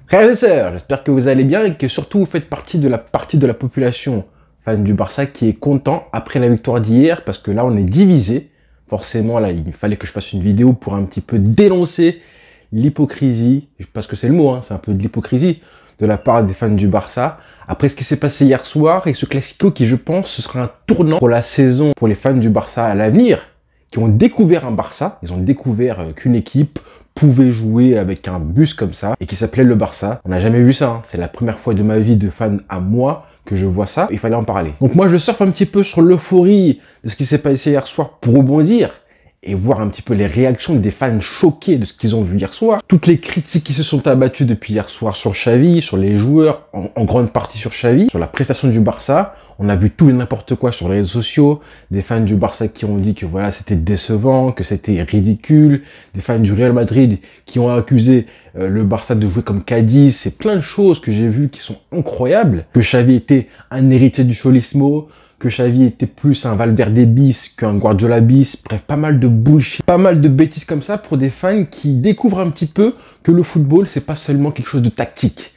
Frères et sœurs, j'espère que vous allez bien et que surtout vous faites partie de la population fan du Barça qui est content après la victoire d'hier parce que là on est divisé. Forcément là il fallait que je fasse une vidéo pour un petit peu dénoncer l'hypocrisie, parce que c'est le mot, hein, c'est un peu de l'hypocrisie de la part des fans du Barça. Après ce qui s'est passé hier soir et ce classico qui je pense ce sera un tournant pour la saison pour les fans du Barça à l'avenir, qui ont découvert un Barça, ils ont découvert qu'une équipe pouvait jouer avec un bus comme ça et qui s'appelait le Barça. On n'a jamais vu ça, hein. C'est la première fois de ma vie de fan à moi que je vois ça, il fallait en parler. Donc moi je surfe un petit peu sur l'euphorie de ce qui s'est passé hier soir pour rebondir et voir un petit peu les réactions des fans choqués de ce qu'ils ont vu hier soir. Toutes les critiques qui se sont abattues depuis hier soir sur Xavi, sur les joueurs, en grande partie sur Xavi, sur la prestation du Barça. On a vu tout et n'importe quoi sur les réseaux sociaux, des fans du Barça qui ont dit que voilà c'était décevant, que c'était ridicule, des fans du Real Madrid qui ont accusé le Barça de jouer comme Cadiz, c'est plein de choses que j'ai vues qui sont incroyables, que Xavi était un héritier du Cholismo, que Xavi était plus un Valverde bis qu'un Guardiola bis, bref, pas mal de bullshit, pas mal de bêtises comme ça pour des fans qui découvrent un petit peu que le football, c'est pas seulement quelque chose de tactique.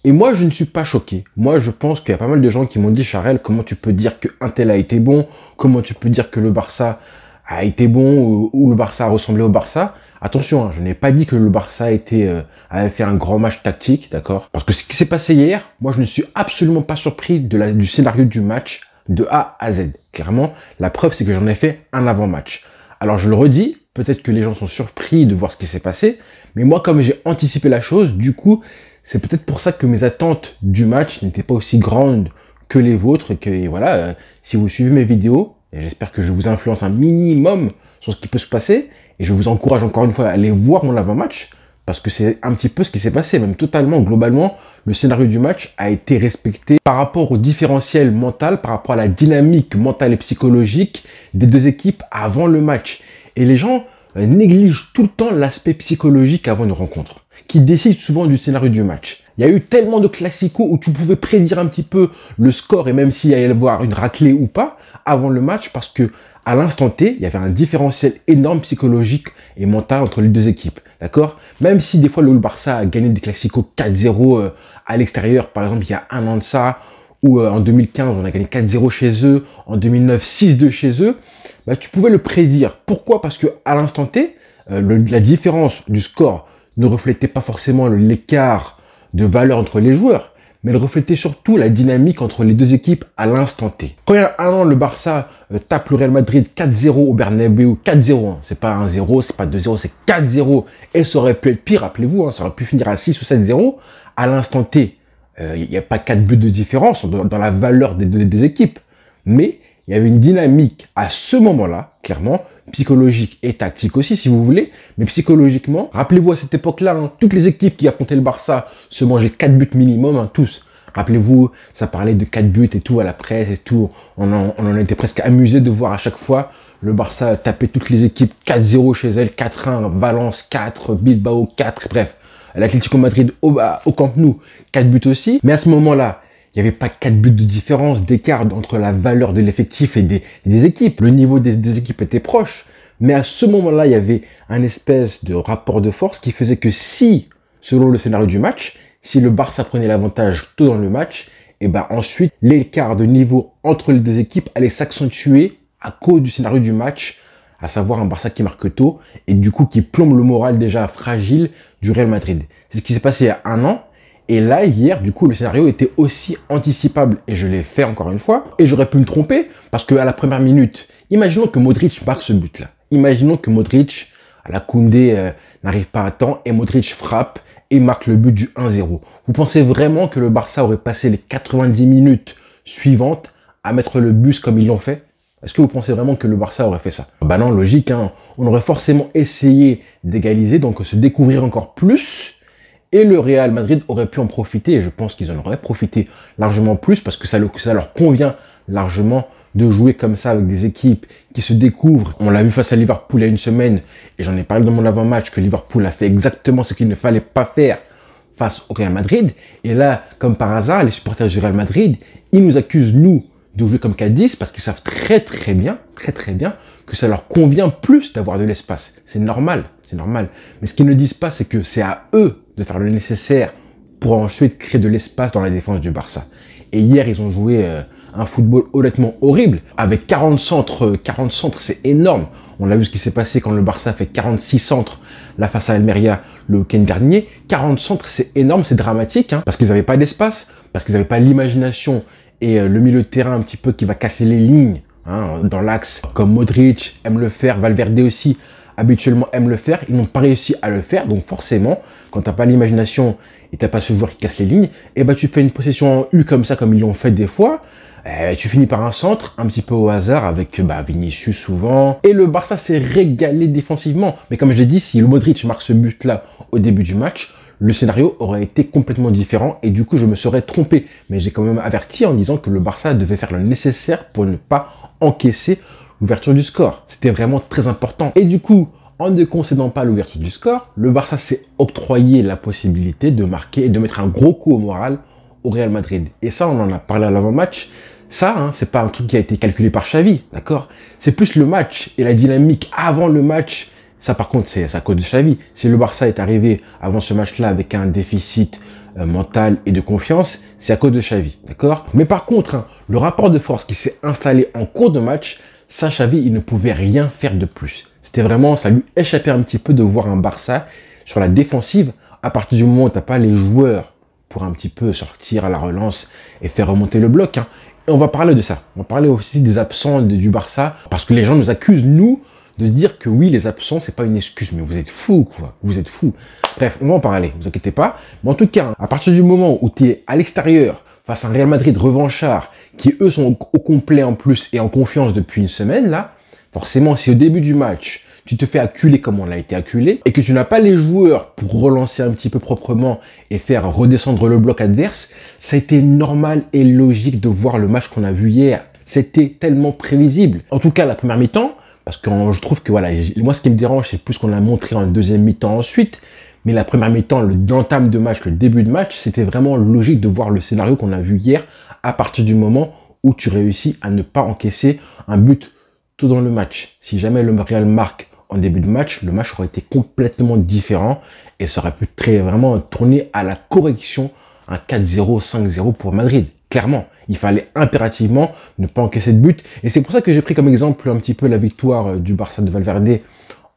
Et moi, je ne suis pas choqué. Moi, je pense qu'il y a pas mal de gens qui m'ont dit, Charel, comment tu peux dire qu'un tel a été bon? Comment tu peux dire que le Barça a été bon ou le Barça a ressemblé au Barça? Attention, hein, je n'ai pas dit que le Barça avait fait un grand match tactique, d'accord? Parce que ce qui s'est passé hier, moi, je ne suis absolument pas surpris du scénario du match de A à Z. Clairement, la preuve, c'est que j'en ai fait un avant-match. Alors, je le redis, peut-être que les gens sont surpris de voir ce qui s'est passé, mais moi, comme j'ai anticipé la chose, du coup, c'est peut-être pour ça que mes attentes du match n'étaient pas aussi grandes que les vôtres, et que voilà, si vous suivez mes vidéos, et j'espère que je vous influence un minimum sur ce qui peut se passer, et je vous encourage encore une fois à aller voir mon avant-match, parce que c'est un petit peu ce qui s'est passé, même totalement, globalement, le scénario du match a été respecté par rapport au différentiel mental, par rapport à la dynamique mentale et psychologique des deux équipes avant le match. Et les gens négligent tout le temps l'aspect psychologique avant une rencontre, qui décide souvent du scénario du match. Il y a eu tellement de classicos où tu pouvais prédire un petit peu le score et même s'il y allait y avoir une raclée ou pas avant le match parce que à l'instant T, il y avait un différentiel énorme psychologique et mental entre les deux équipes. D'accord? Même si des fois le Barça a gagné des classicos 4-0 à l'extérieur, par exemple il y a un an de ça, ou en 2015 on a gagné 4-0 chez eux, en 2009 6-2 chez eux, bah, tu pouvais le prédire. Pourquoi? Parce que à l'instant T, la différence du score ne reflétait pas forcément l'écart de valeur entre les joueurs, mais elle reflétait surtout la dynamique entre les deux équipes à l'instant T. Quand il y a un an, le Barça tape le Real Madrid 4-0 au Bernabéu, 4-0, hein. C'est pas 1-0, c'est pas 2-0, c'est 4-0, et ça aurait pu être pire, rappelez-vous, hein, ça aurait pu finir à 6 ou 7-0, à l'instant T, il n'y a pas 4 buts de différence dans la valeur des équipes, mais il y avait une dynamique à ce moment-là, clairement, psychologique et tactique aussi, si vous voulez, mais psychologiquement, rappelez-vous à cette époque-là, hein, toutes les équipes qui affrontaient le Barça se mangeaient 4 buts minimum, hein, tous. Rappelez-vous, ça parlait de 4 buts et tout à la presse et tout. On en était presque amusé de voir à chaque fois le Barça taper toutes les équipes 4-0 chez elles, 4-1, Valence 4, Bilbao 4, bref. L'Atlético Madrid au Camp Nou, 4 buts aussi. Mais à ce moment-là, il n'y avait pas 4 buts de différence, d'écart entre la valeur de l'effectif et des équipes. Le niveau des équipes était proche. Mais à ce moment-là, il y avait un espèce de rapport de force qui faisait que si, selon le scénario du match, si le Barça prenait l'avantage tôt dans le match, et ben ensuite, l'écart de niveau entre les deux équipes allait s'accentuer à cause du scénario du match, à savoir un Barça qui marque tôt et du coup qui plombe le moral déjà fragile du Real Madrid. C'est ce qui s'est passé il y a un an. Et là, hier, du coup, le scénario était aussi anticipable. Et je l'ai fait encore une fois. Et j'aurais pu me tromper parce qu'à la première minute, imaginons que Modric marque ce but-là. Imaginons que Modric, à la Koundé, n'arrive pas à temps et Modric frappe et marque le but du 1-0. Vous pensez vraiment que le Barça aurait passé les 90 minutes suivantes à mettre le bus comme ils l'ont fait? Est-ce que vous pensez vraiment que le Barça aurait fait ça? Bah non, logique, hein. On aurait forcément essayé d'égaliser, donc se découvrir encore plus. Et le Real Madrid aurait pu en profiter, et je pense qu'ils en auraient profité largement plus, parce que ça leur convient largement de jouer comme ça avec des équipes qui se découvrent. On l'a vu face à Liverpool il y a une semaine, et j'en ai parlé dans mon avant-match, que Liverpool a fait exactement ce qu'il ne fallait pas faire face au Real Madrid. Et là, comme par hasard, les supporters du Real Madrid, ils nous accusent, nous, de jouer comme Cadiz, parce qu'ils savent très bien, que ça leur convient plus d'avoir de l'espace. C'est normal, c'est normal. Mais ce qu'ils ne disent pas, c'est que c'est à eux de faire le nécessaire pour ensuite créer de l'espace dans la défense du Barça. Et hier, ils ont joué un football honnêtement horrible. Avec 40 centres, c'est énorme. On a vu ce qui s'est passé quand le Barça a fait 46 centres là face à Almeria le week-end dernier. 40 centres, c'est énorme, c'est dramatique, hein, parce qu'ils n'avaient pas d'espace, parce qu'ils n'avaient pas l'imagination et le milieu de terrain un petit peu qui va casser les lignes hein, dans l'axe, comme Modric aime le faire, Valverde aussi habituellement aime le faire. Ils n'ont pas réussi à le faire, donc forcément, quand tu n'as pas l'imagination et tu n'as pas ce joueur qui casse les lignes, et bah tu fais une possession en U comme ça, comme ils l'ont fait des fois. Tu finis par un centre, un petit peu au hasard, avec Vinicius souvent. Et le Barça s'est régalé défensivement. Mais comme je l'ai dit, si le Modric marque ce but-là au début du match, le scénario aurait été complètement différent et du coup, je me serais trompé. Mais j'ai quand même averti en disant que le Barça devait faire le nécessaire pour ne pas encaisser l'ouverture du score. C'était vraiment très important. Et du coup, en ne concédant pas l'ouverture du score, le Barça s'est octroyé la possibilité de marquer et de mettre un gros coup au moral au Real Madrid. Et ça, on en a parlé à l'avant-match. Ça, hein, c'est pas un truc qui a été calculé par Xavi, d'accord? C'est plus le match et la dynamique avant le match. Ça, par contre, c'est à cause de Xavi. Si le Barça est arrivé avant ce match-là avec un déficit mental et de confiance, c'est à cause de Xavi, d'accord? Mais par contre, hein, le rapport de force qui s'est installé en cours de match, ça, Xavi, il ne pouvait rien faire de plus. C'était vraiment, ça lui échappait un petit peu de voir un Barça sur la défensive à partir du moment où t'as pas les joueurs pour un petit peu sortir à la relance et faire remonter le bloc, hein. Et on va parler de ça. On va parler aussi des absents du Barça. Parce que les gens nous accusent, nous, de dire que oui, les absents, c'est pas une excuse. Mais vous êtes fous, quoi. Vous êtes fous. Bref, on va en parler. Ne vous inquiétez pas. Mais en tout cas, à partir du moment où tu es à l'extérieur, face à un Real Madrid revanchard, qui eux sont au complet en plus et en confiance depuis une semaine, là, forcément, si au début du match, tu te fais acculer comme on a été acculé, et que tu n'as pas les joueurs pour relancer un petit peu proprement et faire redescendre le bloc adverse, ça a été normal et logique de voir le match qu'on a vu hier. C'était tellement prévisible. En tout cas, la première mi-temps, parce que je trouve que voilà, moi ce qui me dérange, c'est plus qu'on l'a montré en deuxième mi-temps ensuite, mais la première mi-temps, l'entame de match, le début de match, c'était vraiment logique de voir le scénario qu'on a vu hier à partir du moment où tu réussis à ne pas encaisser un but tout dans le match. Si jamais le Real marque en début de match, le match aurait été complètement différent et ça aurait pu vraiment tourner à la correction, un 4-0, 5-0 pour Madrid. Clairement, il fallait impérativement ne pas encaisser de but. Et c'est pour ça que j'ai pris comme exemple un petit peu la victoire du Barça de Valverde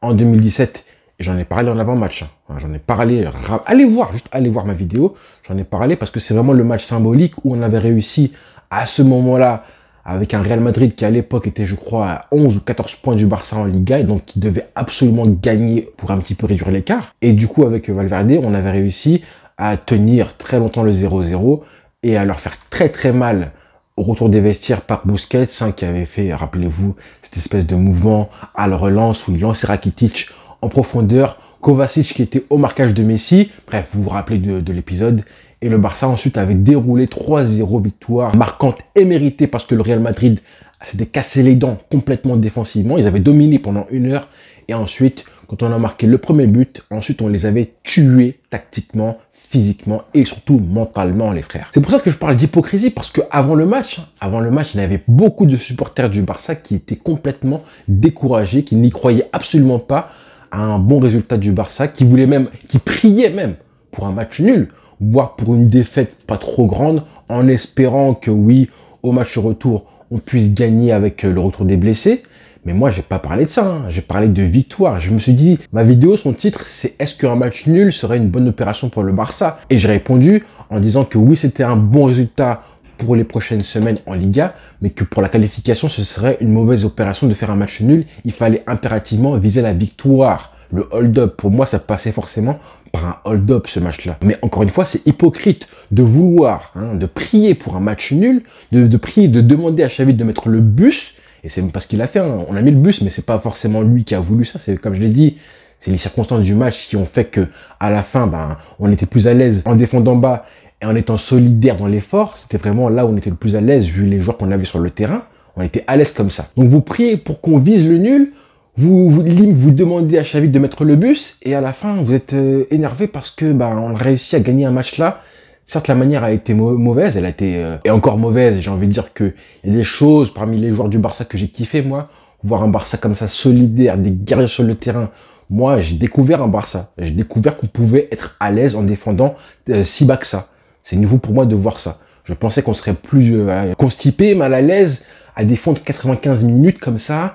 en 2017. Et j'en ai parlé en avant-match. Hein. J'en ai parlé. Allez voir, juste allez voir ma vidéo. J'en ai parlé parce que c'est vraiment le match symbolique où on avait réussi à ce moment-là avec un Real Madrid qui à l'époque était, je crois, à 11 ou 14 points du Barça en Liga, et donc qui devait absolument gagner pour un petit peu réduire l'écart. Et du coup, avec Valverde, on avait réussi à tenir très longtemps le 0-0 et à leur faire très très mal au retour des vestiaires par Busquets, hein, qui avait fait, rappelez-vous, cette espèce de mouvement à la relance où il lançait Rakitic en profondeur, Kovacic qui était au marquage de Messi. Bref, vous vous rappelez de l'épisode. Et le Barça ensuite avait déroulé 3-0 victoire marquante et méritée parce que le Real Madrid s'était cassé les dents complètement défensivement. Ils avaient dominé pendant 1 heure et ensuite, quand on a marqué le premier but, ensuite on les avait tués tactiquement, physiquement et surtout mentalement, les frères. C'est pour ça que je parle d'hypocrisie parce que avant le match, il y avait beaucoup de supporters du Barça qui étaient complètement découragés, qui n'y croyaient absolument pas à un bon résultat du Barça, qui priaient même pour un match nul, voire pour une défaite pas trop grande, en espérant que oui, au match retour, on puisse gagner avec le retour des blessés. Mais moi, j'ai pas parlé de ça, hein. J'ai parlé de victoire. Je me suis dit, ma vidéo, son titre, c'est « Est-ce qu'un match nul serait une bonne opération pour le Barça ?» Et j'ai répondu en disant que oui, c'était un bon résultat pour les prochaines semaines en Liga, mais que pour la qualification, ce serait une mauvaise opération de faire un match nul. Il fallait impérativement viser la victoire. Le hold-up, pour moi, ça passait forcément par un hold-up, ce match-là. Mais encore une fois, c'est hypocrite de vouloir, de prier pour un match nul, de prier, de demander à Xavi de mettre le bus. Et c'est même pas ce qu'il a fait, hein. On a mis le bus, mais c'est pas forcément lui qui a voulu ça. C'est comme je l'ai dit, c'est les circonstances du match qui ont fait que à la fin, on était plus à l'aise en défendant bas et en étant solidaire dans l'effort. C'était vraiment là où on était le plus à l'aise vu les joueurs qu'on avait sur le terrain. On était à l'aise comme ça. Donc vous priez pour qu'on vise le nul. Vous demandez à Xavi de mettre le bus et à la fin, vous êtes énervé parce que on a réussi à gagner un match là. Certes, la manière a été mauvaise, elle a été et encore mauvaise. J'ai envie de dire que il y a des choses parmi les joueurs du Barça que j'ai kiffé, moi. Voir un Barça comme ça, solidaire, des guerriers sur le terrain Moi, j'ai découvert un Barça. J'ai découvert qu'on pouvait être à l'aise en défendant si bas que ça. C'est nouveau pour moi de voir ça. Je pensais qu'on serait plus constipé, mal à l'aise, à défendre 95 minutes comme ça,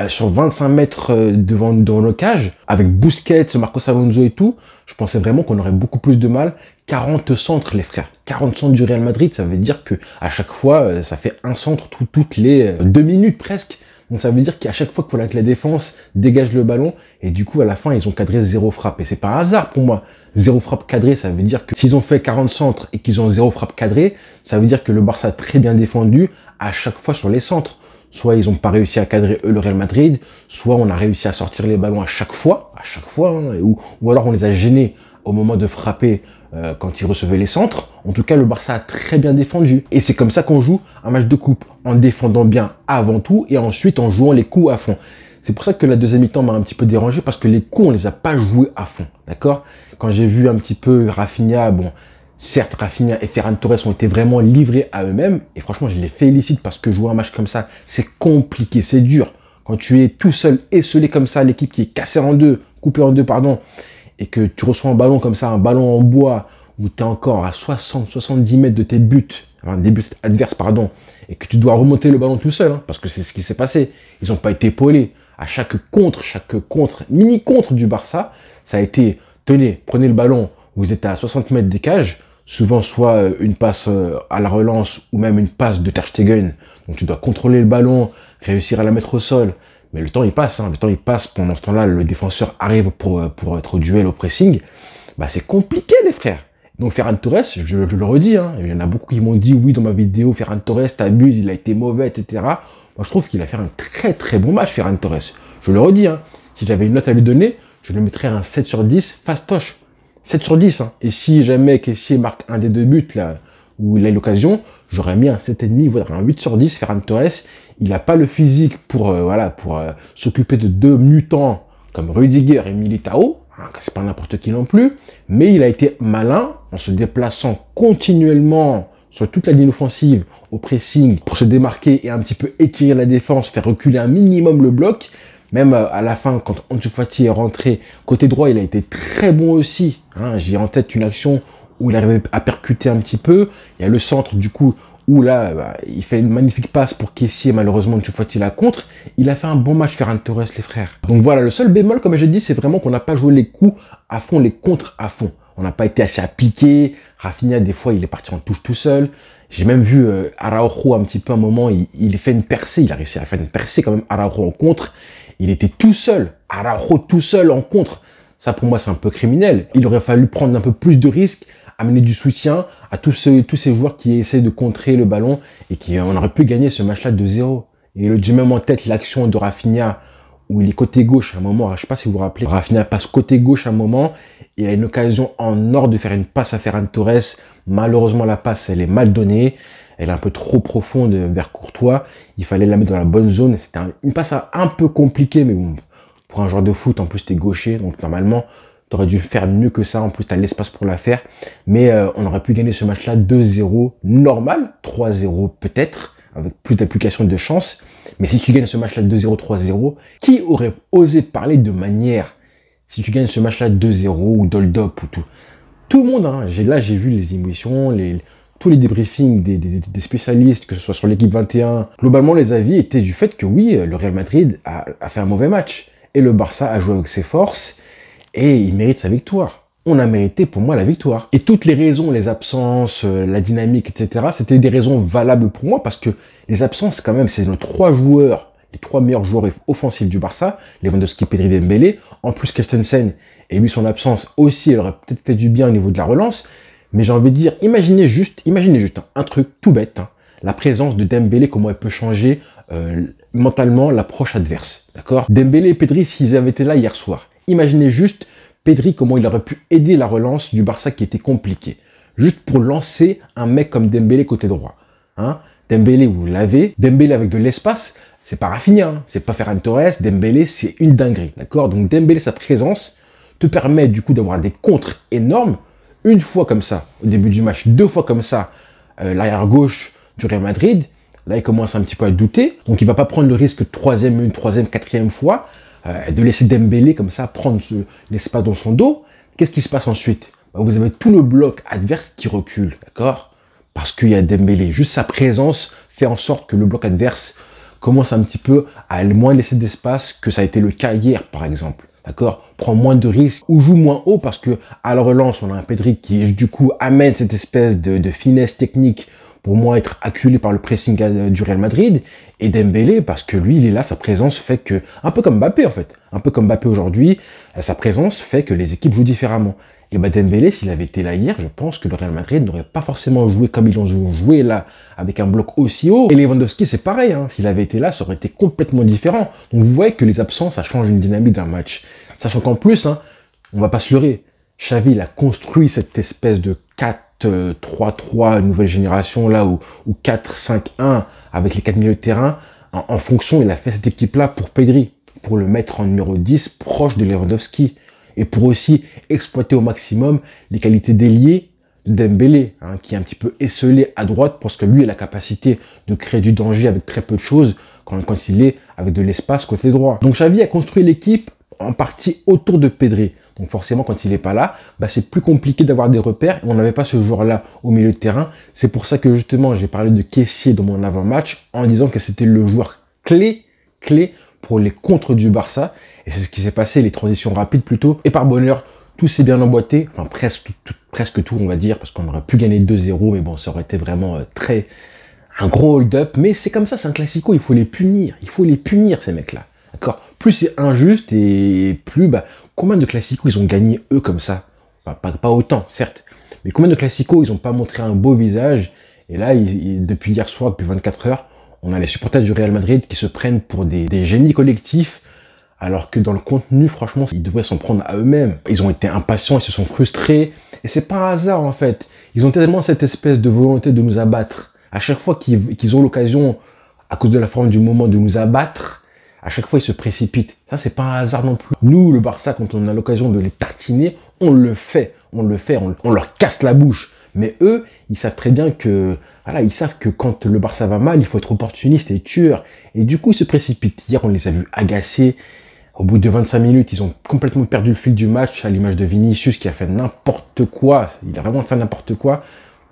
sur 25 mètres devant nos cages, avec Busquets, Marcos Alonso et tout. Je pensais vraiment qu'on aurait beaucoup plus de mal. 40 centres, les frères. 40 centres du Real Madrid, ça veut dire que à chaque fois, ça fait un centre toutes les 2 minutes presque. Donc ça veut dire qu'à chaque fois qu'il faut que la défense dégage le ballon, et du coup à la fin ils ont cadré 0 frappe. Et c'est pas un hasard pour moi. 0 frappe cadrée, ça veut dire que s'ils ont fait 40 centres et qu'ils ont 0 frappe cadrée, ça veut dire que le Barça a très bien défendu à chaque fois sur les centres. Soit ils n'ont pas réussi à cadrer eux le Real Madrid, soit on a réussi à sortir les ballons à chaque fois, hein, ou alors on les a gênés au moment de frapper quand ils recevaient les centres. En tout cas, le Barça a très bien défendu. Et c'est comme ça qu'on joue un match de coupe, en défendant bien avant tout et ensuite en jouant les coups à fond. C'est pour ça que la deuxième mi-temps m'a un petit peu dérangé, parce que les coups, on les a pas joués à fond, d'accord? Quand j'ai vu un petit peu Rafinha, bon, certes, Rafinha et Ferran Torres ont été vraiment livrés à eux-mêmes, et franchement, je les félicite parce que jouer un match comme ça, c'est compliqué, c'est dur. Quand tu es tout seul, esselé comme ça, l'équipe qui est cassée en deux, coupée en deux, pardon, et que tu reçois un ballon comme ça, un ballon en bois, où tu es encore à 60-70 mètres de tes buts, enfin, des buts adverses, pardon, et que tu dois remonter le ballon tout seul, hein, parce que c'est ce qui s'est passé. Ils n'ont pas été épaulés. À chaque contre, mini-contre du Barça, ça a été, tenez, prenez le ballon, vous êtes à 60 mètres des cages, souvent soit une passe à la relance, ou même une passe de Ter Stegen, donc tu dois contrôler le ballon, réussir à la mettre au sol. Mais le temps, il passe. Hein. Le temps, il passe. Pendant ce temps-là, le défenseur arrive pour être au duel, au pressing. Bah, c'est compliqué, les frères. Donc, Ferran Torres, je le redis, hein, il y en a beaucoup qui m'ont dit, oui, dans ma vidéo, Ferran Torres, t'abuses, il a été mauvais, etc. Moi, je trouve qu'il a fait un très, très bon match, Ferran Torres. Je le redis, hein. Si j'avais une note à lui donner, je lui mettrais un 7 sur 10, fastoche. 7 sur 10, hein. Et si jamais Kessié marque un des deux buts, là, où il a eu l'occasion, j'aurais mis un 7,5, voire un 8 sur 10, Ferran Torres. Il n'a pas le physique pour s'occuper de deux mutants comme Rudiger et Militao, hein, c'est pas n'importe qui non plus, mais il a été malin en se déplaçant continuellement sur toute la ligne offensive au pressing pour se démarquer et un petit peu étirer la défense, faire reculer un minimum le bloc. Même à la fin, quand Ansu Fati est rentré côté droit, il a été très bon aussi. Hein. J'ai en tête une action où il arrivait à percuter un petit peu. Il y a le centre du coup où là, il fait une magnifique passe pour Kessié, malheureusement, Ansu Fati la contre. Il a fait un bon match, Ferran Torres, les frères. Donc voilà, le seul bémol, comme j'ai dit, c'est vraiment qu'on n'a pas joué les coups à fond, les contres à fond. On n'a pas été assez appliqué. Rafinha, des fois, il est parti en touche tout seul. J'ai même vu Araujo un petit peu à un moment, il fait une percée. Il a réussi à faire une percée quand même, Araujo en contre. Il était tout seul, Araujo tout seul en contre. Ça, pour moi, c'est un peu criminel. Il aurait fallu prendre un peu plus de risques, amener du soutien à tous ces joueurs qui essaient de contrer le ballon et on aurait pu gagner ce match-là 2-0. Et j'ai même en tête l'action de Rafinha où il est côté gauche à un moment. Je sais pas si vous vous rappelez. Rafinha passe côté gauche à un moment. Il a une occasion en or de faire une passe à Ferran Torres. Malheureusement, la passe, elle est mal donnée. Elle est un peu trop profonde vers Courtois. Il fallait la mettre dans la bonne zone. C'était une passe un peu compliquée, mais bon, pour un joueur de foot, en plus, t'es gaucher. Donc, normalement, tu aurais dû faire mieux que ça. En plus, tu as l'espace pour la faire. Mais on aurait pu gagner ce match-là 2-0 normal. 3-0 peut-être, avec plus d'application de chance. Mais si tu gagnes ce match-là 2-0, 3-0, qui aurait osé parler de manière si tu gagnes ce match-là 2-0 ou hold-up ou tout? Tout le monde, hein. Là, j'ai vu les émissions, tous les débriefings des spécialistes, que ce soit sur l'équipe 21. Globalement, les avis étaient du fait que oui, le Real Madrid a fait un mauvais match. Et le Barça a joué avec ses forces. Et il mérite sa victoire. On a mérité pour moi la victoire. Et toutes les raisons, les absences, la dynamique, etc., c'était des raisons valables pour moi parce que les absences, quand même, c'est nos trois joueurs, les trois meilleurs joueurs offensifs du Barça, Lewandowski, Pedri, Dembélé. En plus, Christensen, et lui, son absence aussi, elle aurait peut-être fait du bien au niveau de la relance. Mais j'ai envie de dire, imaginez juste un truc tout bête, hein, la présence de Dembélé, comment elle peut changer mentalement l'approche adverse. D'accord? Dembélé et Pedri, s'ils avaient été là hier soir, imaginez juste Pedri, comment il aurait pu aider la relance du Barça qui était compliquée. Juste pour lancer un mec comme Dembélé côté droit. Hein? Dembélé, vous l'avez. Dembélé avec de l'espace, c'est pas Rafinha, hein. C'est pas Ferran Torres. Dembélé, c'est une dinguerie. D'accord? Donc Dembélé, sa présence te permet du coup d'avoir des contres énormes. Une fois comme ça, au début du match, deux fois comme ça, l'arrière gauche du Real Madrid. Là, il commence un petit peu à douter. Donc, il va pas prendre le risque une troisième, quatrième fois. de laisser Dembélé comme ça prendre l'espace dans son dos. Qu'est-ce qui se passe ensuite? Vous avez tout le bloc adverse qui recule, d'accord? Parce qu'il y a Dembélé. Juste sa présence fait en sorte que le bloc adverse commence un petit peu à moins laisser d'espace que ça a été le cas hier, par exemple. D'accord? Prend moins de risques ou joue moins haut parce que à la relance, on a un Pedri qui, du coup, amène cette espèce de finesse technique pour moi être acculé par le pressing du Real Madrid. Et Dembélé, parce que lui, il est là, sa présence fait que, un peu comme Mbappé en fait, un peu comme Mbappé aujourd'hui, sa présence fait que les équipes jouent différemment. Et Dembélé, s'il avait été là hier, je pense que le Real Madrid n'aurait pas forcément joué comme ils ont joué là, avec un bloc aussi haut. Et Lewandowski, c'est pareil, hein. S'il avait été là, ça aurait été complètement différent. Donc vous voyez que les absences, ça change une dynamique d'un match. Sachant qu'en plus, hein, on va pas se leurrer, Xavi, il a construit cette espèce de 4-3-3 nouvelle génération là, ou 4-5-1 avec les 4 milieux de terrain. En fonction, il a fait cette équipe-là pour Pedri, pour le mettre en numéro 10, proche de Lewandowski. Et pour aussi exploiter au maximum les qualités d'ailier de Dembélé, hein, qui est un petit peu esselé à droite parce que lui a la capacité de créer du danger avec très peu de choses quand il est avec de l'espace côté droit. Donc Xavi a construit l'équipe en partie autour de Pedri. Donc forcément, quand il n'est pas là, c'est plus compliqué d'avoir des repères. Et on n'avait pas ce joueur-là au milieu de terrain. C'est pour ça que justement, j'ai parlé de Kessié dans mon avant-match en disant que c'était le joueur clé pour les contres du Barça. Et c'est ce qui s'est passé, les transitions rapides plutôt. Et par bonheur, tout s'est bien emboîté. Enfin, presque tout, on va dire, parce qu'on aurait pu gagner 2-0. Mais bon, ça aurait été vraiment un gros hold-up. Mais c'est comme ça, c'est un classico. Il faut les punir. Il faut les punir, ces mecs-là. D'accord? Plus c'est injuste et plus, combien de classicos ils ont gagné eux comme ça? Pas autant, certes. Mais combien de classicos ils n'ont pas montré un beau visage? Et là, depuis hier soir, depuis 24 heures, on a les supporters du Real Madrid qui se prennent pour des génies collectifs. Alors que dans le contenu, franchement, ils devraient s'en prendre à eux-mêmes. Ils ont été impatients, ils se sont frustrés. Et c'est pas un hasard, en fait. Ils ont tellement cette espèce de volonté de nous abattre. À chaque fois qu'ils ont l'occasion, à cause de la forme du moment, de nous abattre, à chaque fois, ils se précipitent. Ça, c'est pas un hasard non plus. Nous, le Barça, quand on a l'occasion de les tartiner, on le fait. On leur casse la bouche. Mais eux, ils savent très bien que, voilà, ils savent que quand le Barça va mal, il faut être opportuniste et tueur. Et du coup, ils se précipitent. Hier, on les a vus agacés. Au bout de 25 minutes, ils ont complètement perdu le fil du match, à l'image de Vinicius qui a fait n'importe quoi. Il a vraiment fait n'importe quoi.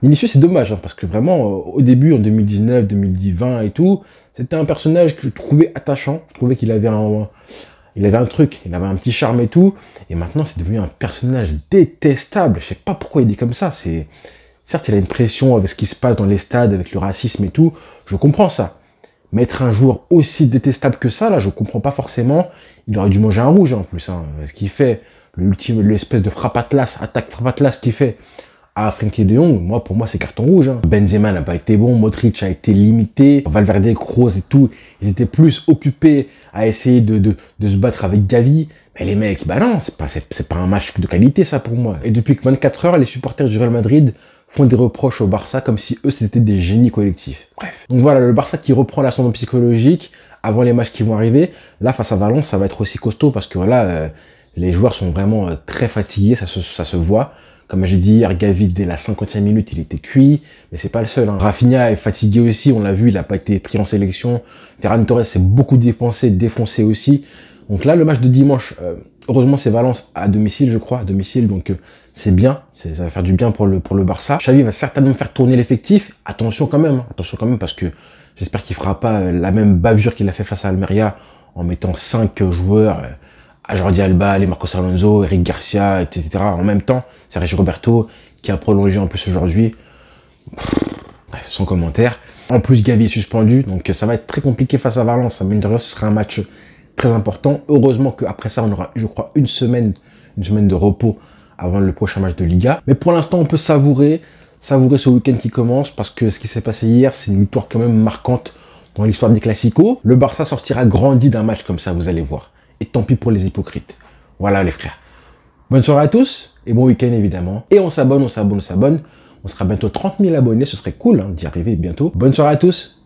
Vinicius, c'est dommage, hein, parce que vraiment, au début, en 2019, 2020 et tout, c'était un personnage que je trouvais attachant. Je trouvais qu'il avait un truc, il avait un petit charme et tout. Et maintenant, c'est devenu un personnage détestable. Je sais pas pourquoi il est comme ça. Certes, il a une pression avec ce qui se passe dans les stades, avec le racisme et tout. Je comprends ça. Mais être un joueur aussi détestable que ça, là, je comprends pas forcément. Il aurait dû manger un rouge, en plus, hein. Ce qu'il fait, l'espèce de attaque frappe atlas qu'il fait à Frenkie de Jong, pour moi, c'est carton rouge, hein. Benzema n'a pas été bon, Modric a été limité, Valverde, Kroos et tout, ils étaient plus occupés à essayer de se battre avec Gavi. Mais les mecs, non, c'est pas un match de qualité, ça, pour moi. Et depuis que 24 heures, les supporters du Real Madrid font des reproches au Barça comme si eux, c'était des génies collectifs. Bref. Donc voilà, le Barça qui reprend l'ascendant psychologique avant les matchs qui vont arriver. Là, face à Valence, ça va être aussi costaud parce que voilà, les joueurs sont vraiment très fatigués, ça se voit. Comme j'ai dit hier, Gavi, dès la 50e minute, il était cuit, mais c'est pas le seul, hein. Rafinha est fatigué aussi, on l'a vu, il n'a pas été pris en sélection. Ferran Torres s'est beaucoup défoncé aussi. Donc là, le match de dimanche, heureusement, c'est Valence à domicile, je crois, donc c'est bien, ça va faire du bien pour le Barça. Xavi va certainement faire tourner l'effectif. Attention quand même, parce que j'espère qu'il fera pas la même bavure qu'il a fait face à Almeria en mettant 5 joueurs, à Jordi Alba, les Marcos Alonso, Eric Garcia, etc. en même temps. Sergio Roberto qui a prolongé en plus aujourd'hui. Bref, sans commentaire. En plus, Gavi est suspendu, donc ça va être très compliqué face à Valence. Mine de rien, ce sera un match très important. Heureusement qu'après ça, on aura, je crois, une semaine de repos avant le prochain match de Liga. Mais pour l'instant, on peut savourer ce week-end qui commence parce que ce qui s'est passé hier, c'est une victoire quand même marquante dans l'histoire des classicos. Le Barça sortira grandi d'un match comme ça, vous allez voir. Et tant pis pour les hypocrites. Voilà les frères. Bonne soirée à tous et bon week-end évidemment. Et on s'abonne. On sera bientôt 30 000 abonnés, ce serait cool d'y arriver bientôt. Bonne soirée à tous.